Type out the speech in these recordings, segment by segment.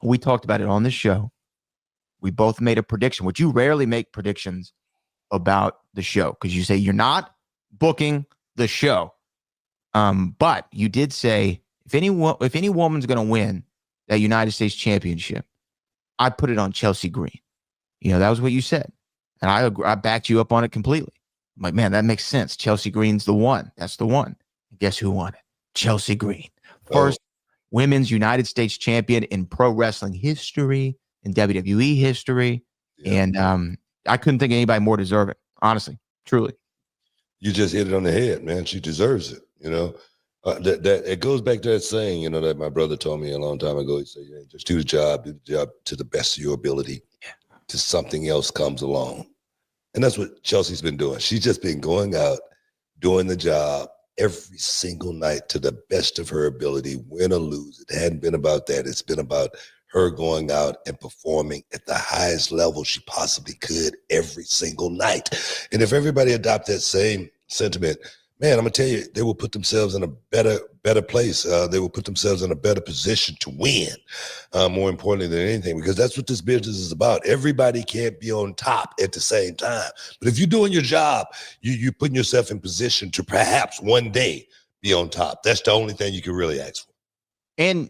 We talked about it on the show. We both made a prediction, which you rarely make predictions about the show because you say you're not booking the show. But you did say if any woman's going to win that United States Championship, I put it on Chelsea Green. That was what you said, and I backed you up on it completely. I'm like, man, that makes sense. Chelsea Green's the one. That's the one. Guess who won it? Chelsea Green, first women's United States champion in pro wrestling history, in WWE history, and I couldn't think of anybody more deserving. Honestly, truly. You just hit it on the head, man. She deserves it. That it goes back to that saying, that my brother told me a long time ago. He said, just do the job to the best of your ability, till something else comes along. And that's what Chelsea's been doing. She's just been going out, doing the job every single night to the best of her ability, win or lose. It hadn't been about that. It's been about her going out and performing at the highest level she possibly could every single night. And if everybody adopt that same sentiment, man, I'm gonna tell you, they will put themselves in a better place. They will put themselves in a better position to win, more importantly than anything, because that's what this business is about. Everybody can't be on top at the same time. But if you're doing your job, you're putting yourself in position to perhaps one day be on top. That's the only thing you can really ask for. And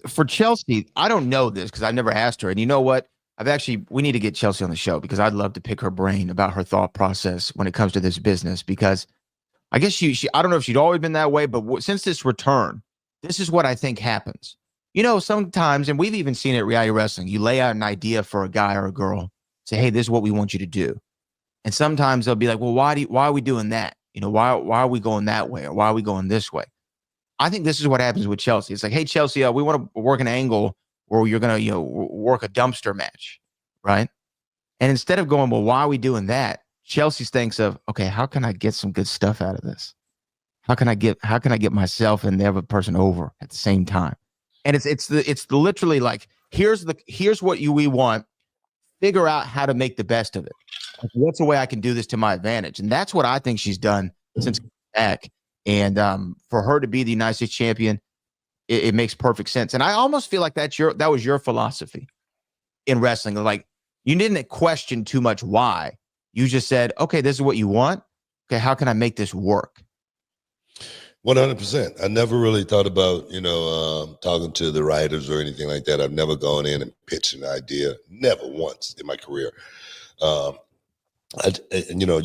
for Chelsea, I don't know this because I've never asked her. And you know what? We need to get Chelsea on the show because I'd love to pick her brain about her thought process when it comes to this business, because I guess I don't know if she'd always been that way, but since this return, this is what I think happens. Sometimes, and we've even seen it at reality wrestling, you lay out an idea for a guy or a girl, say, hey, this is what we want you to do. And sometimes they'll be like, well, why are we doing that? Why are we going that way? Or why are we going this way? I think this is what happens with Chelsea. It's like, hey, Chelsea, we want to work an angle where you're going to, work a dumpster match, right? And instead of going, well, why are we doing that? Chelsea thinks of, okay, how can I get some good stuff out of this? How can I get myself and the other person over at the same time? And it's literally like, here's what we want. Figure out how to make the best of it. What's the way I can do this to my advantage? And that's what I think she's done since back. And for her to be the United States champion, it makes perfect sense. And I almost feel like that was your philosophy in wrestling. Like, you didn't question too much why. You just said, okay, this is what you want. Okay, how can I make this work? 100%. I never really thought about, talking to the writers or anything like that. I've never gone in and pitched an idea, never once in my career. You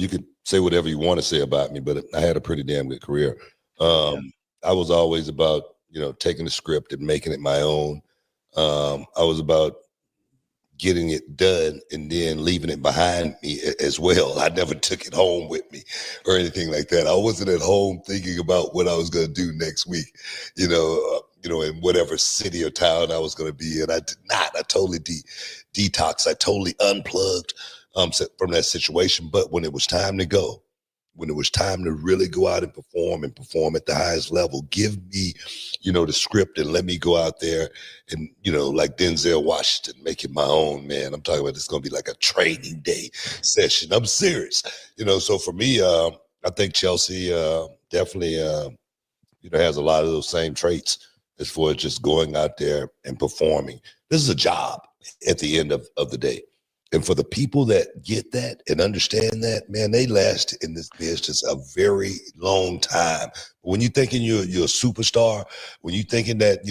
could say whatever you want to say about me, but I had a pretty damn good career. I was always about, taking the script and making it my own. I was about getting it done and then leaving it behind me as well. I never took it home with me or anything like that. I wasn't at home thinking about what I was going to do next week, in whatever city or town I was going to be in. I did not. I totally detoxed. I totally unplugged from that situation. But when it was time to go, when it was time to really go out and perform at the highest level, give me, the script and let me go out there and, like Denzel Washington, make it my own, man. I'm talking about it's going to be like a training day session. I'm serious, so for me, I think Chelsea definitely, has a lot of those same traits as far as just going out there and performing. This is a job at the end of the day. And for the people that get that and understand that, man, they last in this business a very long time. When you're thinking you're a superstar, when you're thinking that,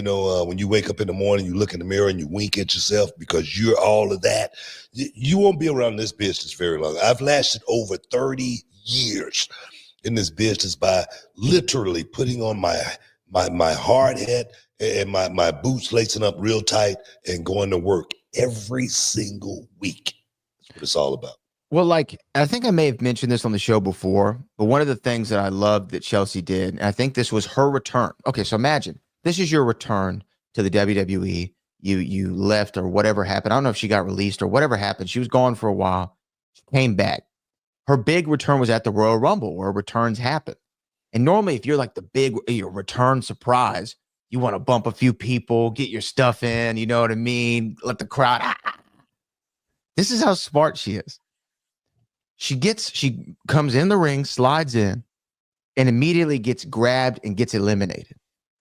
when you wake up in the morning, you look in the mirror and you wink at yourself because you're all of that, you won't be around this business very long. I've lasted over 30 years in this business by literally putting on my hard hat and my boots lacing up real tight and going to work every single week. That's what it's all about. Well, I think I may have mentioned this on the show before, but one of the things that I loved that Chelsea did, and I think this was her return. Okay, so imagine this is your return to the WWE. You left or whatever happened. I don't know if she got released or whatever happened. She was gone for a while. She came back. Her big return was at the Royal Rumble, where returns happen. And normally, if you're like your return surprise, you want to bump a few people, get your stuff in, you know what I mean? Let the crowd. This is how smart she is. She comes in the ring, slides in, and immediately gets grabbed and gets eliminated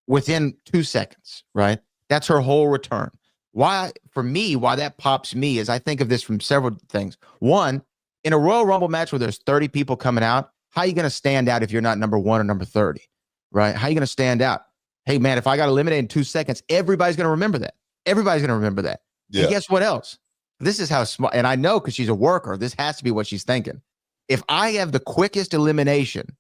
within 2 seconds, right? That's her whole return. why that pops me is I think of this from several things. One, in a Royal Rumble match where there's 30 people coming out, how are you going to stand out if you're not number 1 or number 30? Right? How are you going to stand out? Hey, man, if I got eliminated in 2 seconds, everybody's going to remember that. Everybody's going to remember that. Yeah. And guess what else? This is how smart, and I know because she's a worker, this has to be what she's thinking. If I have the quickest elimination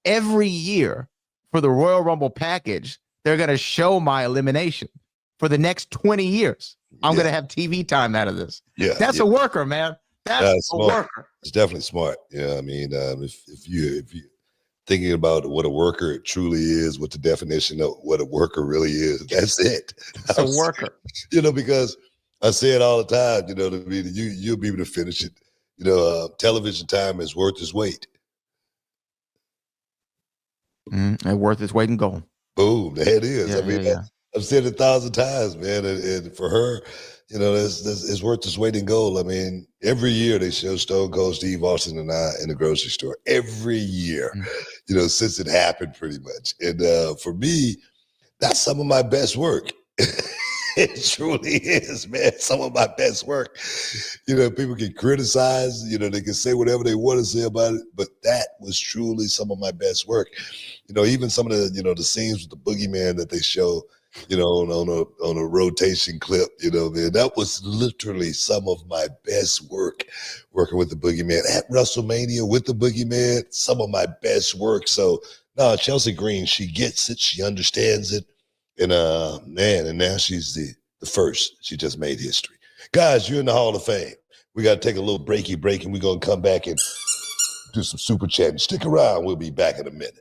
every year for the Royal Rumble package, they're going to show my elimination for the next 20 years. I'm going to have TV time out of this. Yeah, that's a worker, man. That's a worker. It's definitely smart. Yeah, I mean, if you thinking about what a worker truly is, what the definition of what a worker really is, that's it. It's a worker. You know, because I say it all the time. You know what I mean? You'll be able to finish it. You know, television time is worth its weight. And worth its weight in gold. Boom, there it is. I mean, I've said it 1,000 times, man. And for her, you know, it's worth its weight in gold. I mean, every year they show Stone Cold Steve Austin and I in the grocery store. Every year, you know, since it happened pretty much. And for me, that's some of my best work. It truly is, man. Some of my best work. You know, people can criticize, you know, they can say whatever they want to say about it, but that was truly some of my best work. You know, even some of the, you know, the scenes with the boogeyman that they show, you know, on a rotation clip, you know, man, that was literally some of my best work, working with the boogeyman at WrestleMania with the boogeyman, some of my best work. So no, Chelsea Green, she gets it, she understands it. And man, and now she's the first. She just made history. Guys, you're in the Hall of Fame. We got to take a little break, and we're going to come back and do some super chatting. Stick around. We'll be back in a minute.